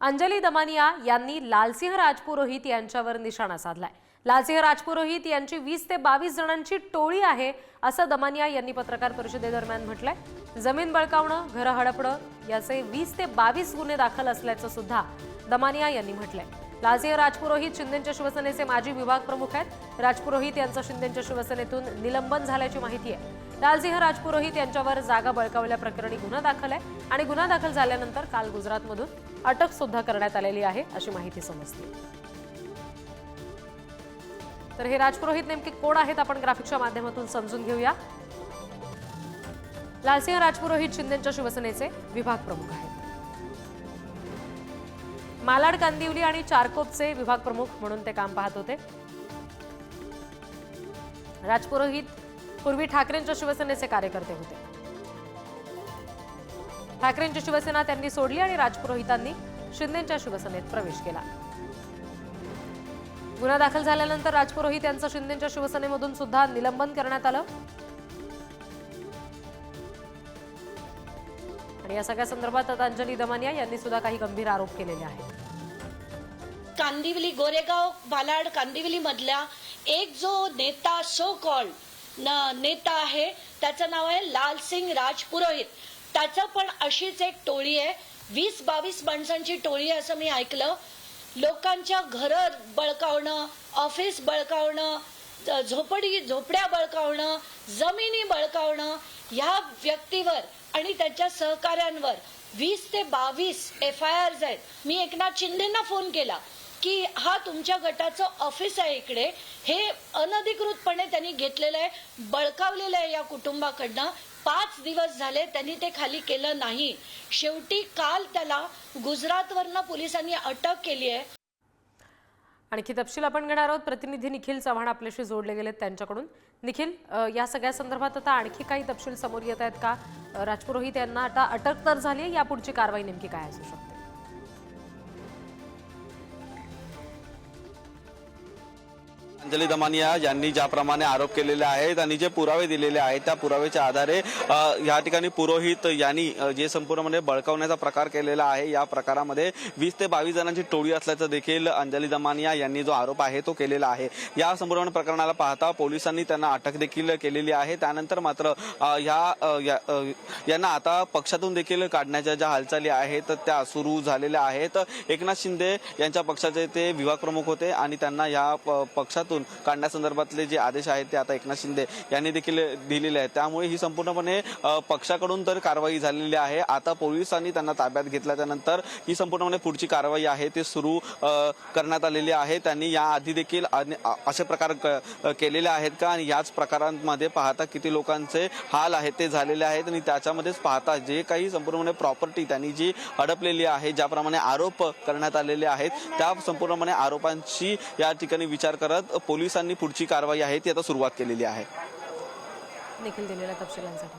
अंजली दमानिया यांनी लालसिंह राजपुरोहित यांच्यावर निशाणा साधलाय। लालसिंह राजपुरोहित यांची 20 ते 22 जणांची टोळी आहे असं दमानिया यांनी पत्रकार परिषदेदरम्यान म्हटलंय। जमीन बळकावणं, घर हडपणं याचे 20 ते 22 गुन्हे दाखल असल्याचं सुद्धा दमानिया यांनी म्हटलंय। लालसिंह राजपुरोहित शिंदेच्या शिवसेनेचे माजी विभाग प्रमुख आहेत। राजपुरोहित यांचं शिंदेच्या शिवसेनेतून निलंबन झाल्याची माहिती आहे। लालसिंह राजपुरोहित यांच्यावर जागा बळकावल्याप्रकरणी गुन्हा दाखल आहे आणि गुन्हा दाखल झाल्यानंतर काल गुजरातमधून अटक सुद्धा करण्यात आलेली आहे अशी माहिती समजते। तर हे राजपुरोहित नेमके कोण आहेत आपण ग्राफिकच्या माध्यमातून समजून घेऊया। लालसिंह राजपुरोहित शिंदेच्या शिवसेनेचे विभाग प्रमुख आहेत। मालाड, कांदिवली आणि चारकोपचे विभाग प्रमुख म्हणून ते काम पाहत होते। राजपुरोहित पूर्वी ठाकरेंच्या शिवसेनेचे कार्यकर्ते होते। ठाकरेंची शिवसेना त्यांनी सोडली आणि राजपुरोहितांनी शिंदेच्या शिवसेनेत प्रवेश केला। गुन्हा दाखल झाल्यानंतर राजपुरोहित यांचं शिंदेच्या शिवसेनेमधून सुद्धा निलंबन करण्यात आलं आणि या सगळ्या संदर्भात आता अंजली दमानिया यांनी सुद्धा काही गंभीर आरोप केलेले आहेत। कांदिवली, गोरेगाव, मालाड, कांदिवली मधला एक जो नेता, सो कॉल्ड नेता आहे, त्याचं नाव आहे लालसिंह राजपुरोहित। त्याचं पण अशीच एक टोळी आहे, 20-22 माणसांची टोळी आहे असं मी ऐकलं। लोकांच्या घरं बळकावणं, ऑफिस बळकावणं, झोपड्या बळकावणं, जमिनी बळकावणं, या व्यक्तीवर आणि त्यांच्या सहकाऱ्यांवर 20 ते 22 FIRs आहेत। मी एकनाथ शिंदेंना फोन केला की हा तुमच्या गटाचं ऑफिस आहे इकडे, हे अनधिकृतपणे त्यांनी घेतलेलं आहे, बळकावलेलं आहे या कुटुंबाकडनं। 5 दिवस झाले त्यांनी ते खाली केलं नाही। शेवटी काल त्याला गुजरातवरनं पोलिसांनी अटक केली आहे। आणखी तपशील आपण घेणार आहोत। प्रतिनिधी निखिल चव्हाण आपल्याशी जोडले गेलेत त्यांच्याकडून। निखिल, या सगळ्या संदर्भात आता आणखी काही तपशील समोर येत आहेत का? राजपुरोहित यांना आता अटक तर झाली आहे, यापुढची कारवाई नेमकी काय असू शकते? अंजली दमानिया यांनी ज्याप्रमाणे आरोप केलेले आहेत आणि जे पुरावे दिलेले आहेत त्या पुराव्याच्या आधारे या ठिकाणी पुरोहित यांनी जे संपूर्णपणे बळकावण्याचा प्रकार केलेला आहे, या प्रकारामध्ये 20 ते 22 जणांची टोळी असल्याचं देखील अंजली दमानिया यांनी जो आरोप आहे तो केलेला आहे। या संपूर्ण प्रकरणाला पाहता पोलिसांनी त्यांना अटक देखील केलेली आहे। त्यानंतर मात्र यांना आता पक्षातून देखील काढण्याच्या ज्या हालचाली आहेत त्या सुरू झालेल्या आहेत। एकनाथ शिंदे यांच्या पक्षाचे ते विभाग प्रमुख होते आणि त्यांना या पक्षातून काढण्यासंदर्भातले जे आदेश आहेत ते आता एकनाथ शिंदे यांनी देखील दिलेले आहेत। त्यामुळे ही संपूर्णपणे पक्षाकडून तर कारवाई झालेली आहे। आता पोलिसांनी त्यांना ताब्यात घेतल्यानंतर ही संपूर्णपणे पुढची कारवाई आहे ते सुरू करण्यात आलेली आहे। त्यांनी याआधी देखील असे प्रकार केलेले आहेत का आणि याच प्रकारांमध्ये पाहता किती लोकांचे हाल आहेत ते झालेले आहेत आणि त्याच्यामध्येच पाहता जे काही संपूर्णपणे प्रॉपर्टी त्यांनी जी हडपलेली आहे, ज्याप्रमाणे आरोप करण्यात आलेले आहेत त्या संपूर्णपणे आरोपांची या ठिकाणी विचार करत पोलिसांनी पुढची कारवाई आहे ती आता सुरुवात केलेली आहे। निखिल दिलेल्या तपशिलांसाठी